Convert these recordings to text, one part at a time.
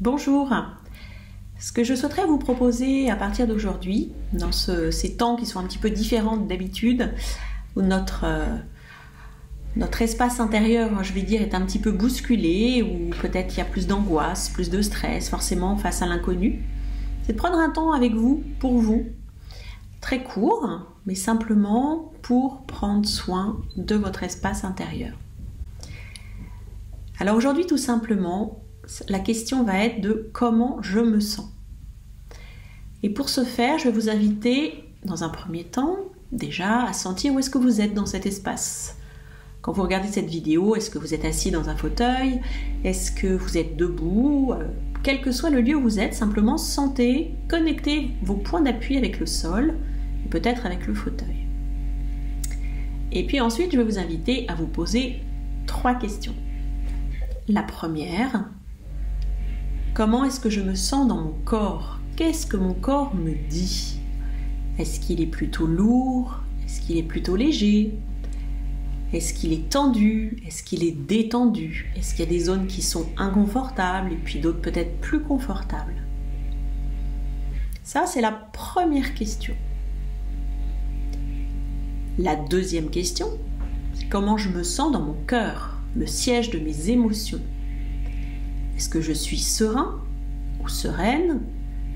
Bonjour. Ce que je souhaiterais vous proposer à partir d'aujourd'hui, dans ces temps qui sont un petit peu différents d'habitude, où notre espace intérieur, je vais dire, est un petit peu bousculé, où peut-être il y a plus d'angoisse, plus de stress, forcément face à l'inconnu, c'est de prendre un temps avec vous, pour vous, très court, mais simplement pour prendre soin de votre espace intérieur. Alors aujourd'hui, tout simplement, la question va être de comment je me sens. Et pour ce faire, je vais vous inviter, dans un premier temps, déjà à sentir où est-ce que vous êtes dans cet espace. Quand vous regardez cette vidéo, est-ce que vous êtes assis dans un fauteuil? Est-ce que vous êtes debout? Quel que soit le lieu où vous êtes, simplement sentez, connectez vos points d'appui avec le sol, et peut-être avec le fauteuil. Et puis ensuite, je vais vous inviter à vous poser 3 questions. La première, comment est-ce que je me sens dans mon corps? Qu'est-ce que mon corps me dit? Est-ce qu'il est plutôt lourd? Est-ce qu'il est plutôt léger? Est-ce qu'il est tendu? Est-ce qu'il est détendu? Est-ce qu'il y a des zones qui sont inconfortables et puis d'autres peut-être plus confortables? Ça, c'est la première question. La deuxième question, c'est comment je me sens dans mon cœur, le siège de mes émotions. Est-ce que je suis serein ou sereine?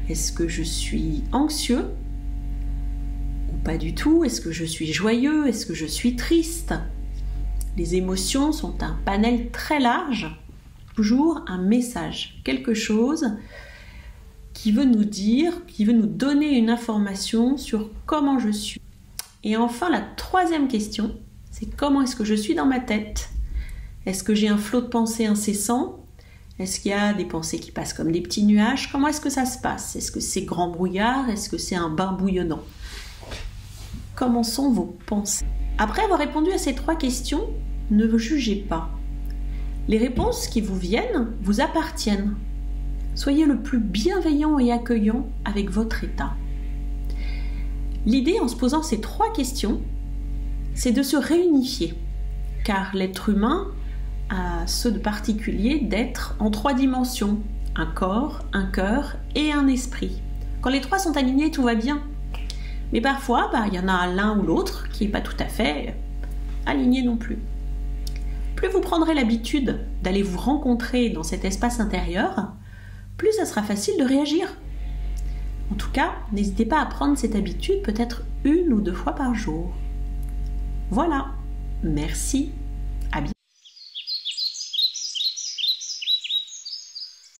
Est-ce que je suis anxieux ou pas du tout? Est-ce que je suis joyeux? Est-ce que je suis triste? Les émotions sont un panel très large, toujours un message, quelque chose qui veut nous dire, qui veut nous donner une information sur comment je suis. Et enfin, la troisième question, c'est comment est-ce que je suis dans ma tête? Est-ce que j'ai un flot de pensées incessant? Est-ce qu'il y a des pensées qui passent comme des petits nuages? Comment est-ce que ça se passe? Est-ce que c'est grand brouillard? Est-ce que c'est un bain bouillonnant? Comment sont vos pensées? Après avoir répondu à ces 3 questions, ne vous jugez pas. Les réponses qui vous viennent vous appartiennent. Soyez le plus bienveillant et accueillant avec votre état. L'idée en se posant ces 3 questions, c'est de se réunifier, car l'être humain a ce de particulier d'être en 3 dimensions, un corps, un cœur et un esprit. Quand les 3 sont alignés, tout va bien. Mais parfois, il y en a l'un ou l'autre qui n'est pas tout à fait aligné non plus. Plus vous prendrez l'habitude d'aller vous rencontrer dans cet espace intérieur, plus ça sera facile de réagir. En tout cas, n'hésitez pas à prendre cette habitude peut-être 1 ou 2 fois par jour. Voilà, merci.